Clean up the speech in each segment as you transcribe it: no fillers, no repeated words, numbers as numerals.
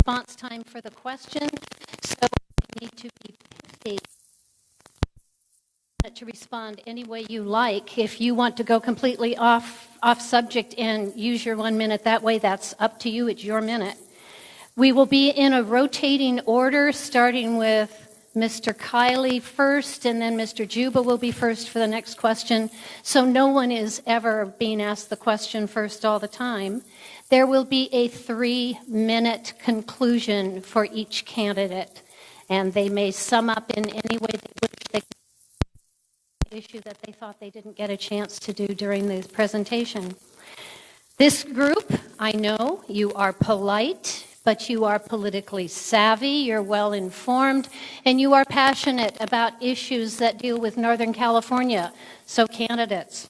response time for the question, so you need to be pithy to respond any way you like. If you want to go completely off subject and use your 1 minute that way, that's up to you. It's your minute. We will be in a rotating order, starting with Mr. Kiley first, and then Mr. Juba will be first for the next question. So no one is ever being asked the question first all the time. There will be a 3-minute conclusion for each candidate, and they may sum up in any way they issue that they thought they didn't get a chance to do during the presentation. This group, I know you are polite, but you are politically savvy, you're well informed, and you are passionate about issues that deal with Northern California. So candidates,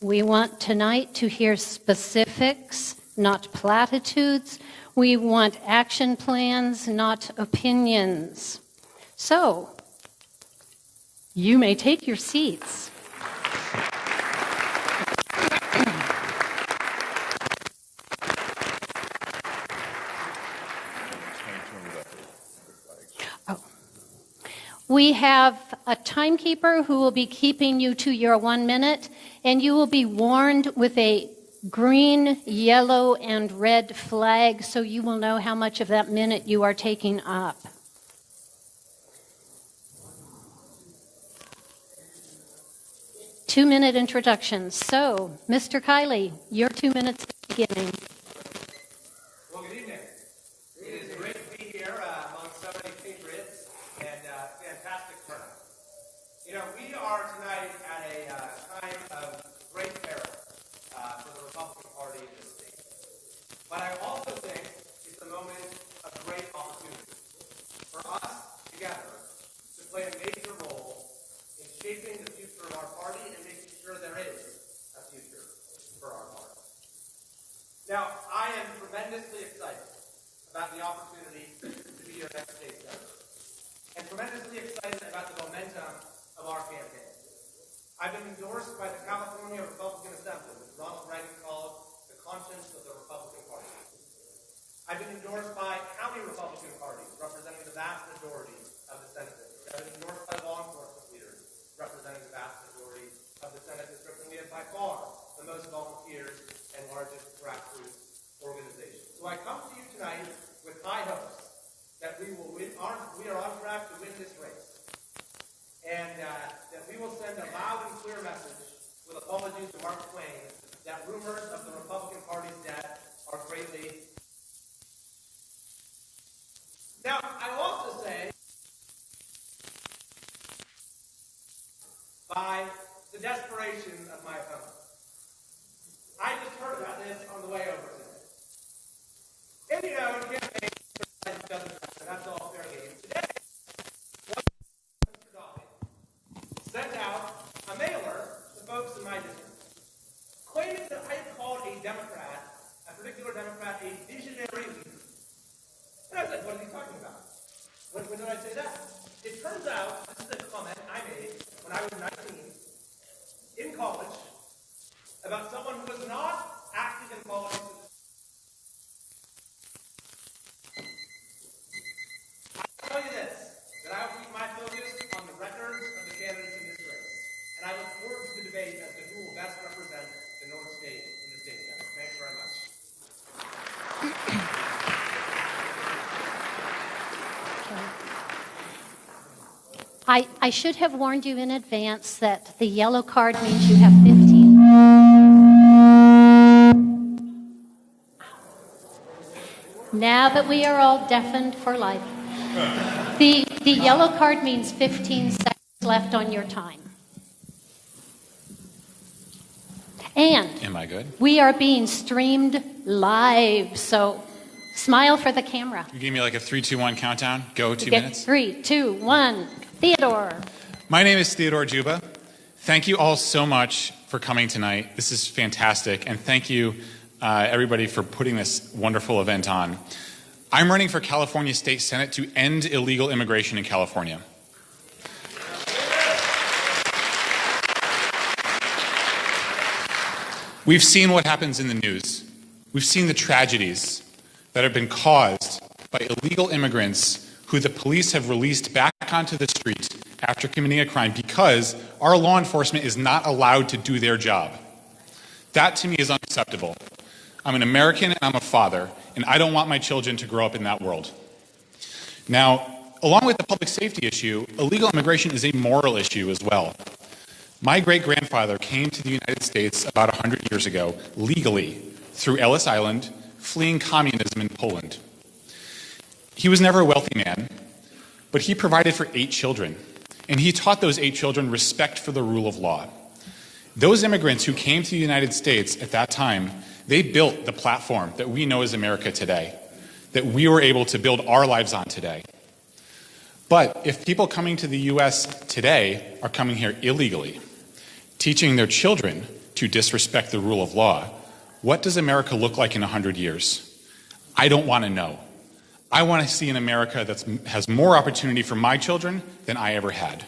we want tonight to hear specifics, not platitudes. We want action plans, not opinions. So, you may take your seats. We have a timekeeper who will be keeping you to your 1 minute, and you will be warned with a green, yellow, and red flag, so you will know how much of that minute you are taking up. Two-minute introductions. So, Mr. Kiley, your 2 minutes is beginning. Well, good evening. It is great to be here among so many Patriots and fantastic turnout. You know, we are tonight at a time of great peril for the Republican Party in this state. But I also think it's a moment of great opportunity for us together to play a major role in shaping the future of our party and making sure there is a future for our party. Now, I am tremendously excited about the opportunity to be your next state senator, and tremendously excited about the momentum of our campaign. I've been endorsed by the California Republican Assembly, which Ronald Reagan called the conscience of the Republican Party. I've been endorsed by county Republican parties representing the vast majority of the Senate district. I've been endorsed by law enforcement leaders representing the vast majority of the Senate district, and we have by far the most volunteers and largest grassroots organization. So I come to you tonight with high hopes that we are on track to win this race, and that we will send a loud and clear message with apologies to Mark Twain that rumors of the Republican Party's death are greatly. Now, I also say, by the desperation of my opponents. I just heard about this on the way over today. And you know, campaign doesn't matter. That's all fair game. Today, Mr. Dolly sent out a mailer to folks in my district, claiming that I had called a Democrat, a particular Democrat, a visionary leader. And I said, what is he talking about? When did I say that? It turns out, this is a comment I made when I was 19, in college, about someone who was not active in politics. I'll tell you this, that I will keep my focus on the records of the candidates in this race. And I look forward to the debate as to who will best represent the North State in the state senate. Thanks very much. I should have warned you in advance that the yellow card means you have 15. Now that we are all deafened for life, the yellow card means 15 seconds left on your time. And am I good? We are being streamed live, so smile for the camera. You give me like a 3, 2, 1 countdown. Go, 2 minutes. 3, 2, 1. Theodore. My name is Theodore Juba. Thank you all so much for coming tonight. This is fantastic, and thank you everybody for putting this wonderful event on. I'm running for California State Senate to end illegal immigration in California. We've seen what happens in the news. We've seen the tragedies that have been caused by illegal immigrants who the police have released back onto the street after committing a crime because our law enforcement is not allowed to do their job. That to me is unacceptable. I'm an American and I'm a father, and I don't want my children to grow up in that world. Now, along with the public safety issue, illegal immigration is a moral issue as well. My great-grandfather came to the United States about 100 years ago, legally, through Ellis Island, fleeing communism in Poland. He was never a wealthy man, but he provided for 8 children, and he taught those 8 children respect for the rule of law. Those immigrants who came to the United States at that time, they built the platform that we know as America today, that we were able to build our lives on today. But if people coming to the U.S. today are coming here illegally, teaching their children to disrespect the rule of law, what does America look like in 100 years? I don't want to know. I want to see an America that has more opportunity for my children than I ever had.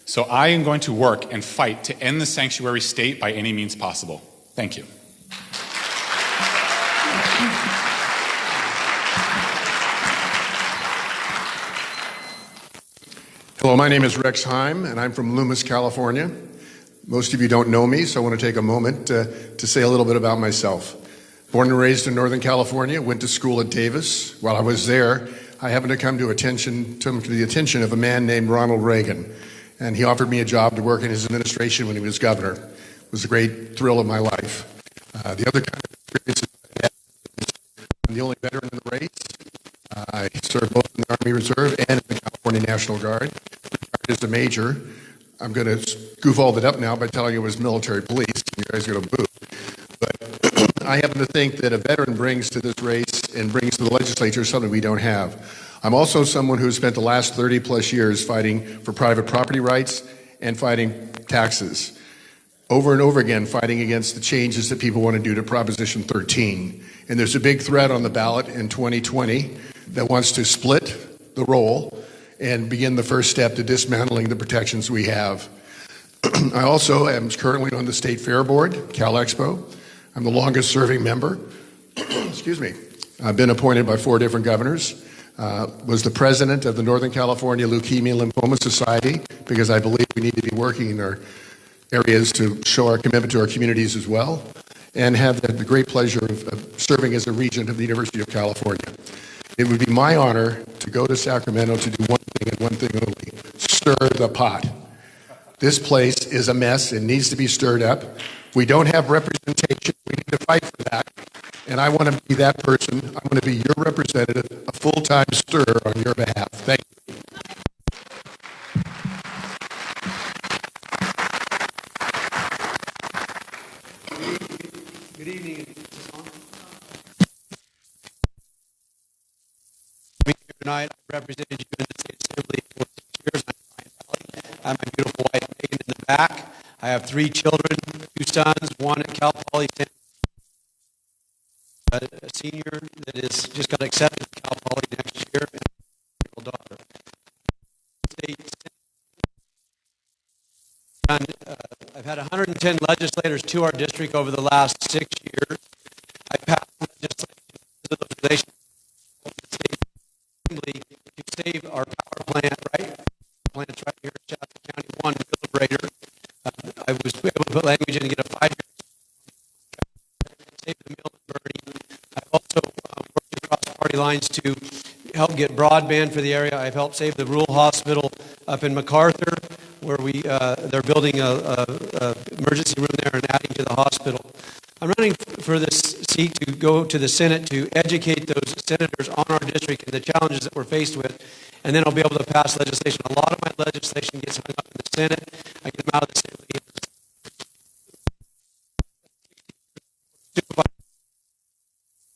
So I am going to work and fight to end the sanctuary state by any means possible. Thank you. Hello, my name is Rex Heim, and I'm from Loomis, California. Most of you don't know me, so I want to take a moment to say a little bit about myself. Born and raised in Northern California, went to school at Davis. While I was there, I happened to come to the attention of a man named Ronald Reagan, and he offered me a job to work in his administration when he was governor. It was a great thrill of my life. The other kind of experiences I had, I'm the only veteran in the race. I served both in the Army Reserve and in the California National Guard. Retired as a major. I'm going to goof all that up now by telling you it was military police. You guys are going to boo. But I happen to think that a veteran brings to this race and brings to the legislature something we don't have. I'm also someone who has spent the last 30 plus years fighting for private property rights and fighting taxes. Over and over again, fighting against the changes that people want to do to Proposition 13. And there's a big threat on the ballot in 2020 that wants to split the role and begin the first step to dismantling the protections we have. I also am currently on the State Fair Board, Cal Expo. I'm the longest serving member. Excuse me. I've been appointed by 4 different governors. Was the president of the Northern California Leukemia Lymphoma Society, because I believe we need to be working in our areas to show our commitment to our communities as well, and have the great pleasure of serving as a regent of the University of California. It would be my honor to go to Sacramento to do one thing and one thing only: stir the pot. This place is a mess and needs to be stirred up. We don't have representation. We need to fight for that. And I want to be that person. I want to be your representative, a full-time stirrer on your behalf. Thank you. Good evening. Tonight, I represented you in the State Assembly for 6 years. I'm Brian Valley. I have my beautiful wife, Megan, in the back. I have 3 children, 2 sons, one at Cal Poly, a senior that is just got accepted to Cal Poly next year, and a 4-year-old daughter. I've had 110 legislators to our district over the last 6 years. I passed legislation to the relations of the State Assembly to save our power plant, right? Plants right here in Shasta County, one deliberator. I was able to put language in to get a 5-year save the mill in Bernie. I've also worked across party lines to help get broadband for the area. I've helped save the rural hospital up in MacArthur, where they're building a emergency room there and adding to the hospital. I'm running for this seat to go to the Senate to educate those senators on our district and the challenges that we're faced with, and then I'll be able to pass legislation. A lot of my legislation gets hung up in the Senate. I get them out of the Assembly.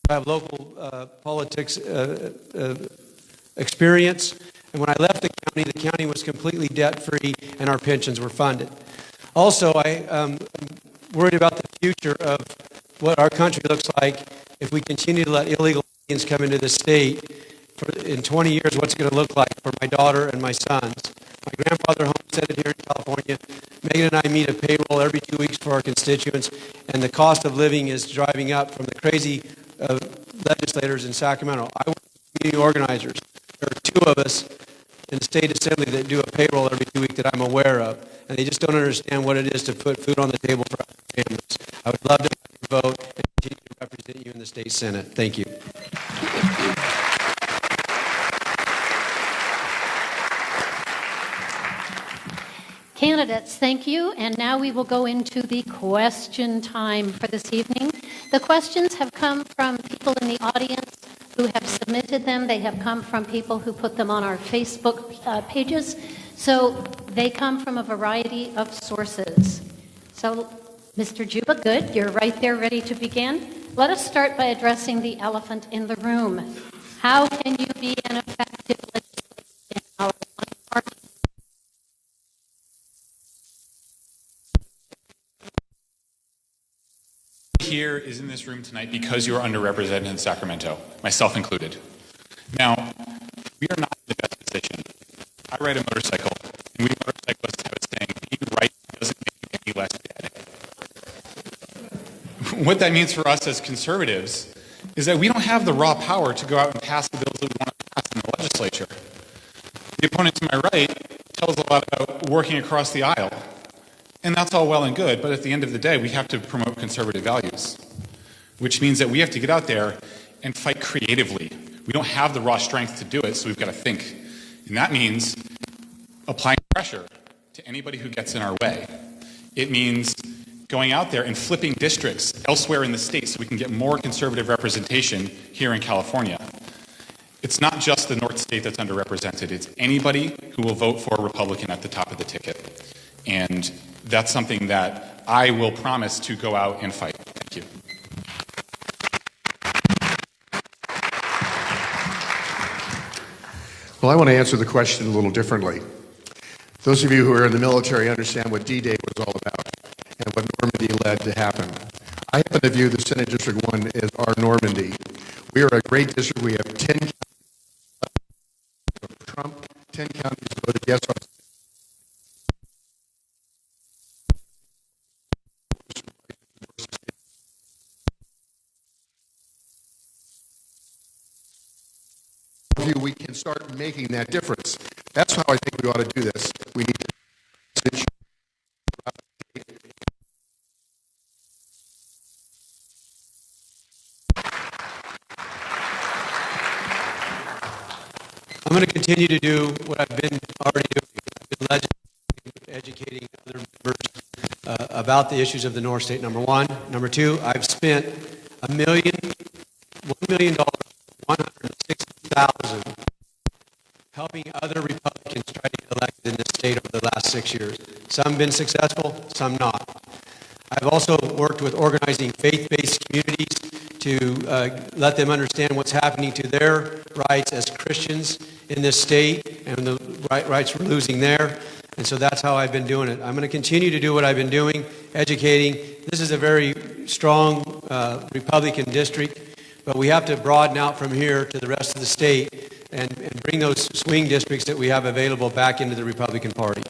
I have local politics experience, and when I left the county was completely debt-free and our pensions were funded. Also, I'm worried about the future of what our country looks like if we continue to let illegal aliens come into the state. In 20 years, what's it going to look like for my daughter and my sons? My grandfather homesteaded here in California. Megan and I meet a payroll every 2 weeks for our constituents, and the cost of living is driving up from the crazy legislators in Sacramento. I work in the community organizers. There are 2 of us in the state assembly that do a payroll every 2 weeks that I'm aware of, and they just don't understand what it is to put food on the table for our families. I would love to vote and continue to represent you in the state Senate. Thank you. Candidates, thank you. And now we will go into the question time for this evening. The questions have come from people in the audience who have submitted them. They have come from people who put them on our Facebook pages. So they come from a variety of sources. So, Mr. Juba, good. You're right there ready to begin. Let us start by addressing the elephant in the room. How can you be an effective legislator in our one-party? Here is in this room tonight because you are underrepresented in Sacramento, myself included. Now, we are not in the best position. I ride a motorcycle, and we motorcyclists have a saying, being right doesn't make you any less dead. What that means for us as conservatives is that we don't have the raw power to go out and pass the bills that we want to pass in the legislature. The opponent to my right tells a lot about working across the aisle. And that's all well and good, but at the end of the day, we have to promote conservative values, which means that we have to get out there and fight creatively. We don't have the raw strength to do it, so we've got to think. And that means applying pressure to anybody who gets in our way. It means going out there and flipping districts elsewhere in the state so we can get more conservative representation here in California. It's not just the North State that's underrepresented, it's anybody who will vote for a Republican at the top of the ticket. And that's something that I will promise to go out and fight. Thank you. Well, I want to answer the question a little differently. Those of you who are in the military understand what D-Day was all about and what Normandy led to happen. I happen to view the Senate District 1 as our Normandy. We are a great district. We have 10 counties of Trump, 10 counties voted yes on we can start making that difference. That's how I think we ought to do this. We need to I'm going to continue to do what I've been already doing. I've been legislating, educating other members about the issues of the North State, number one. Number two, I've spent $1 million, $160,000 helping other Republicans try to get elected in this state over the last 6 years. Some been successful, some not. I've also worked with organizing faith-based communities to let them understand what's happening to their rights as Christians in this state and the rights we're losing there. And so that's how I've been doing it. I'm going to continue to do what I've been doing, educating. This is a very strong Republican district, but we have to broaden out from here to the rest of the state and bring those swing districts that we have available back into the Republican Party.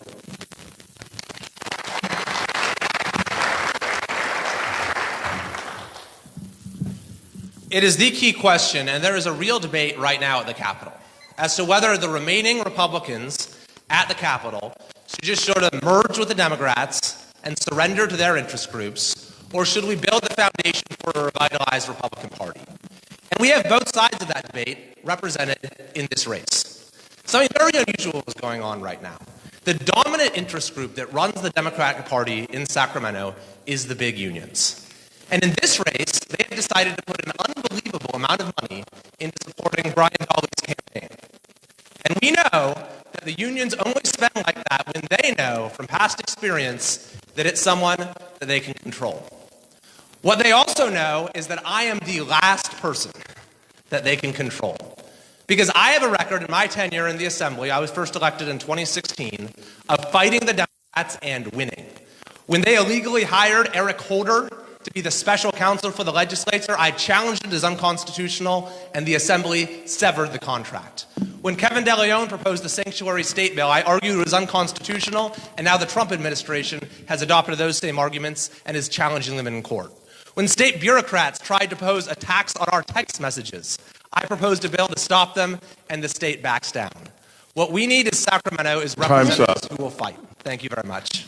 It is the key question, and there is a real debate right now at the Capitol as to whether the remaining Republicans at the Capitol should just sort of merge with the Democrats and surrender to their interest groups, or should we build the foundation for a revitalized Republican Party? And we have both sides of that debate represented in this race. Something very unusual is going on right now. The dominant interest group that runs the Democratic Party in Sacramento is the big unions. And in this race, they have decided to put an unbelievable amount of money into supporting Brian Dahley's campaign. And we know that the unions only spend like that when they know from past experience that it's someone that they can control. What they also know is that I am the last person that they can control. Because I have a record in my tenure in the Assembly, I was first elected in 2016, of fighting the Democrats and winning. When they illegally hired Eric Holder to be the special counsel for the legislature, I challenged it as unconstitutional, and the Assembly severed the contract. When Kevin De Leon proposed the sanctuary state bill, I argued it was unconstitutional, and now the Trump administration has adopted those same arguments and is challenging them in court. When state bureaucrats tried to pose a tax on our text messages, I proposed a bill to stop them, and the state backs down. What we need is Sacramento is Time's representatives up. who will fight. Thank you very much.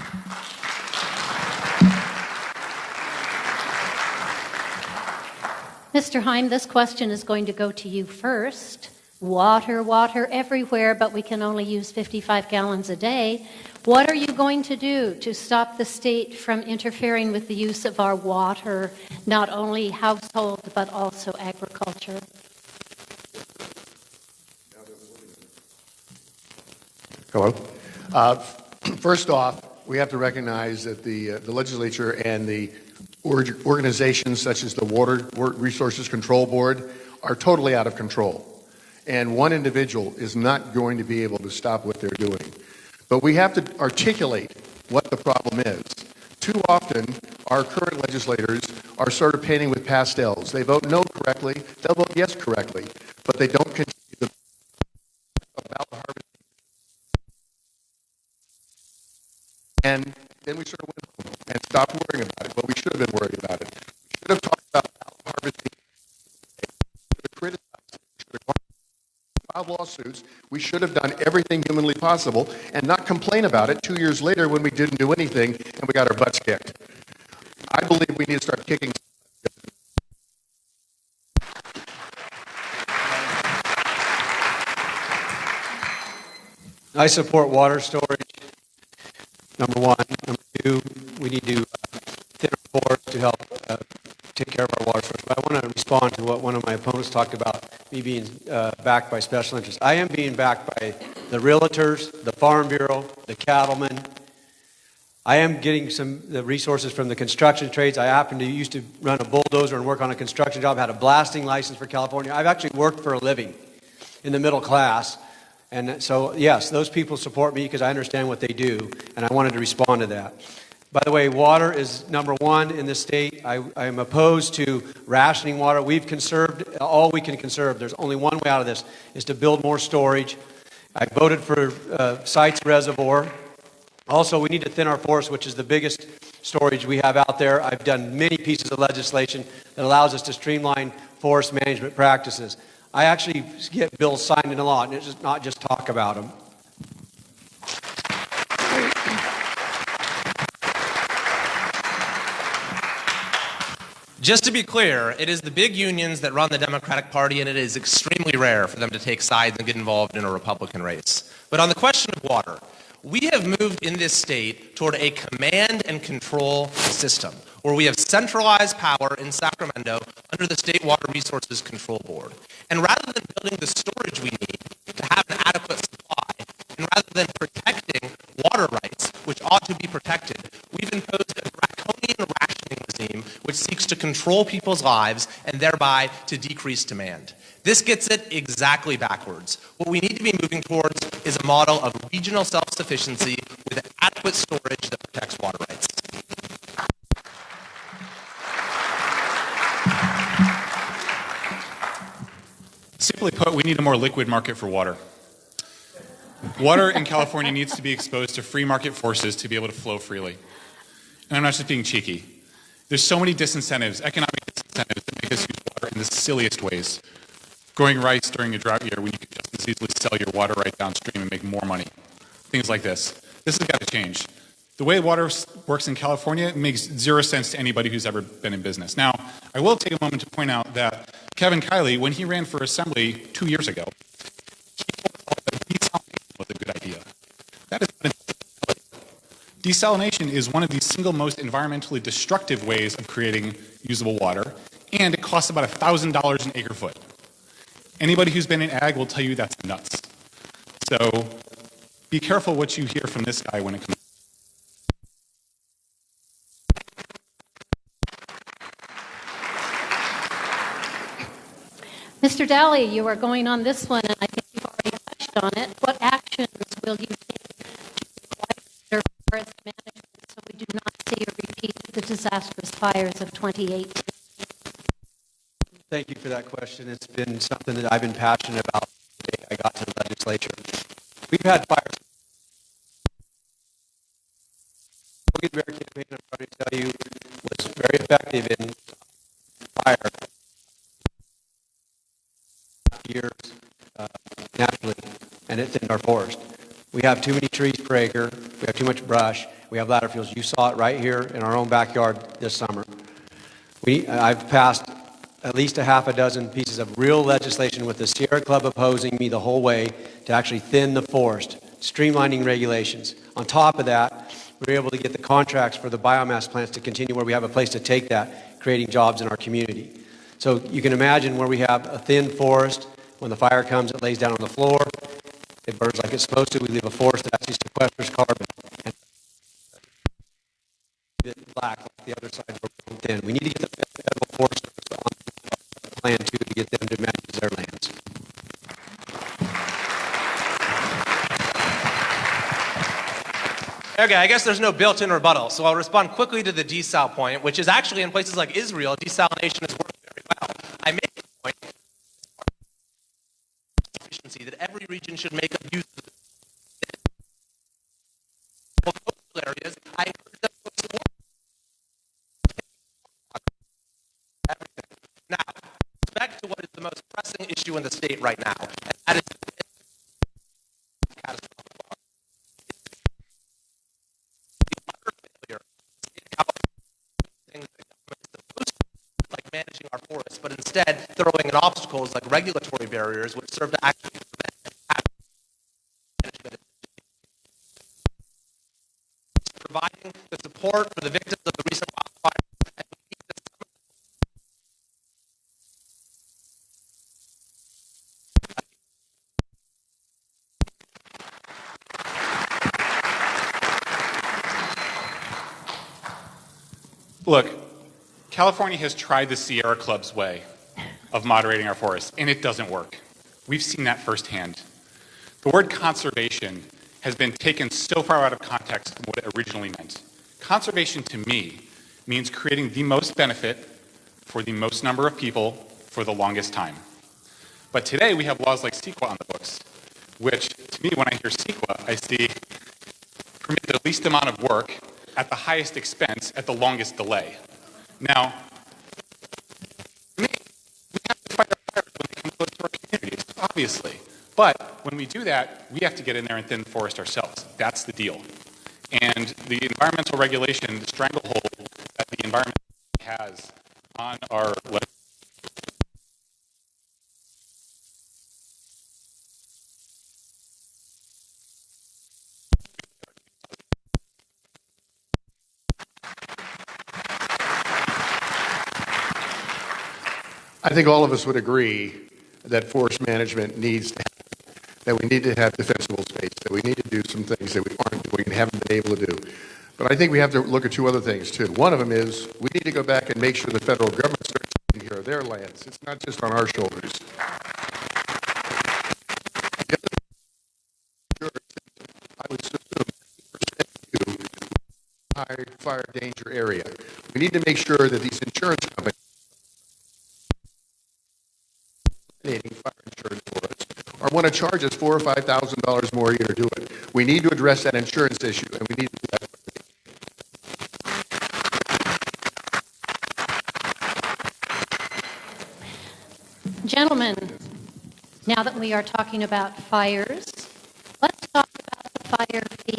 Mr. Heim, this question is going to go to you first. Water, water everywhere, but we can only use 55 gallons a day. What are you going to do to stop the state from interfering with the use of our water, not only household, but also agriculture? Hello. First off, we have to recognize that the legislature and the organizations such as the Water Resources Control Board are totally out of control. And one individual is not going to be able to stop what they're doing. But we have to articulate what the problem is. Too often, our current legislators are sort of painting with pastels. They vote no correctly, they'll vote yes correctly, but they don't continue the ballot harvesting. And then we sort of went home and stopped worrying about it, but we should have been worried about it. We should have talked about ballot harvesting. We should have criticized it. We should have filed lawsuits. We should have done everything humanly possible and not complain about it 2 years later when we didn't do anything and we got our butts kicked. I believe we need to start kicking. I support water storage. Number one. Number two, we need to thin our forests to help take care of our water source. But I want to respond to what one of my opponents talked about, me being backed by special interests. I am being backed by the realtors, the Farm Bureau, the cattlemen. I am getting the resources from the construction trades. I happen to used to run a bulldozer and work on a construction job, had a blasting license for California. I've actually worked for a living in the middle class. And so, yes, those people support me because I understand what they do, and I wanted to respond to that. By the way, water is number one in the state. I am opposed to rationing water. We've conserved all we can conserve. There's only one way out of this, is to build more storage. I voted for Sites Reservoir. Also, we need to thin our forest, which is the biggest storage we have out there. I've done many pieces of legislation that allows us to streamline forest management practices. I actually get bills signed into law, and it's just not just talk about them. Just to be clear, it is the big unions that run the Democratic Party, and it is extremely rare for them to take sides and get involved in a Republican race. But on the question of water, we have moved in this state toward a command and control system, where we have centralized power in Sacramento under the State Water Resources Control Board. And rather than building the storage we need to have an adequate supply, and rather than protecting water rights, which ought to be protected, we've imposed a draconian rationing regime which seeks to control people's lives and thereby to decrease demand. This gets it exactly backwards. What we need to be moving towards is a model of regional self-sufficiency with adequate storage that protects water rights. Simply put, we need a more liquid market for water. Water in California needs to be exposed to free market forces to be able to flow freely. And I'm not just being cheeky. There's so many disincentives, economic disincentives that make us use water in the silliest ways. Growing rice during a drought year when you could just as easily sell your water right downstream and make more money. Things like this. This has got to change. The way water works in California makes zero sense to anybody who's ever been in business. Now, I will take a moment to point out that Kevin Kiley, when he ran for assembly 2 years ago, he told us all that desalination was a good idea. That is not desalination is one of the single most environmentally destructive ways of creating usable water, and it costs about $1,000 an acre foot. Anybody who's been in ag will tell you that's nuts. So be careful what you hear from this guy when it comes. Mr. Daly, you are going on this one, and I think you've already touched on it. What actions will you take to provide better forest management so we do not see a repeat of the disastrous fires of 2018? Thank you for that question. It's been something that I've been passionate about the day I got to the legislature. We've had fires. The Bear campaign, I'm trying to tell you, was very effective in fire. years naturally, and it thinned our forest. We have too many trees per acre. We have too much brush. We have ladder fields. You saw it right here in our own backyard this summer. I've passed at least a half a dozen pieces of real legislation with the Sierra Club opposing me the whole way to actually thin the forest, streamlining regulations. On top of that, we were able to get the contracts for the biomass plants to continue where we have a place to take that, creating jobs in our community. So you can imagine where we have a thin forest, when the fire comes, it lays down on the floor, it burns like it's supposed to, we leave a forest that actually sequesters carbon. And black like the other side where we're thin. We need to get the federal forest on the plan too to get them to manage their lands. Okay, I guess there's no built-in rebuttal, so I'll respond quickly to the desal point, which is actually in places like Israel, desalination is working very well. I made the point efficiency that every region should make up use of the coastal areas. I encourage them to support everything. Now, with respect to what is the most pressing issue in the state right now, and that is catastrophic. Like managing our forests, but instead throwing in obstacles like regulatory barriers which serve to actually prevent management. Providing the support for the victims of the recent wildfires. Look, California has tried the Sierra Club's way of moderating our forests, and it doesn't work. We've seen that firsthand. The word conservation has been taken so far out of context from what it originally meant. Conservation to me means creating the most benefit for the most number of people for the longest time. But today we have laws like CEQA on the books, which to me, when I hear CEQA, I see permit the least amount of work at the highest expense at the longest delay. Now, to me, we have to fight our fires when they come close to our communities, obviously. But when we do that, we have to get in there and thin the forest ourselves. That's the deal. And the environmental regulation, the stranglehold that the environment has on our I think all of us would agree that forest management needs to happen, that we need to have defensible space, that we need to do some things that we aren't doing and haven't been able to do. But I think we have to look at two other things, too. One of them is we need to go back and make sure the federal government starts taking care of their lands. It's not just on our shoulders. The other I would assume 90% high fire danger area. We need to make sure that these insurance companies fire insurance for us, or want to charge us $4,000 or $5,000 more a year to do it. We need to address that insurance issue, and we need to do that. Gentlemen, now that we are talking about fires, let's talk about the fire fee.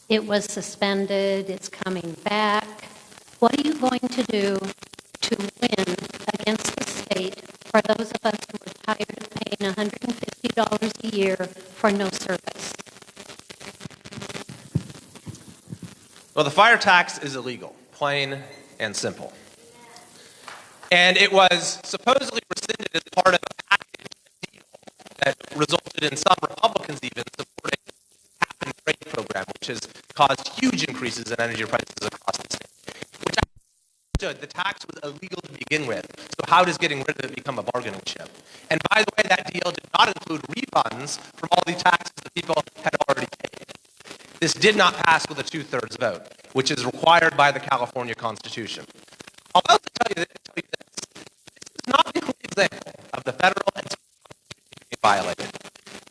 It was suspended, it's coming back. What are you going to do to win against the state for those of us who are tired of paying $150 a year for no service? Well, the fire tax is illegal, plain and simple. And it was supposedly rescinded as part of a package deal that resulted in some Republicans even supporting the cap and trade program, which has caused huge increases in energy prices across the state. Which I understood the tax was illegal to begin with, so how does getting rid of it become a bargaining chip? And by the way, that deal did not include refunds from all the taxes that people had already paid. This did not pass with a 2/3 vote, which is required by the California Constitution. I'll also tell you this. This is not the only example of the federal and state constitution being violated.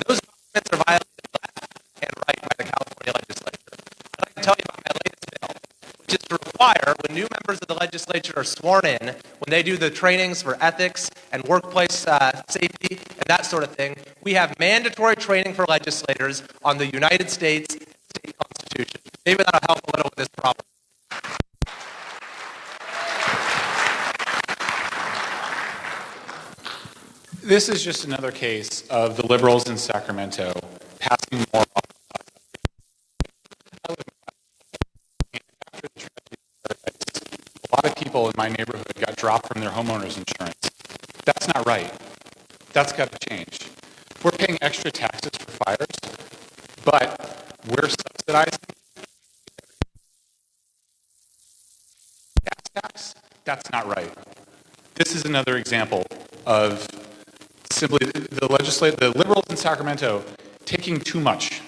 Those documents are violated left and right by the California legislature. I'd like to tell you about my latest bill, which is to require when new members of the legislature are sworn in, when they do the trainings for ethics and workplace safety and that sort of thing, we have mandatory training for legislators on the United States state constitution. Maybe that'll help a little with this problem. This is just another case of the liberals in Sacramento passing more laws. A lot of people in my neighborhood got dropped from their homeowner's insurance. That's not right. That's got to change. We're paying extra taxes for fires, but we're subsidizing gas tax. That's not right. This is another example of simply the liberals in Sacramento taking too much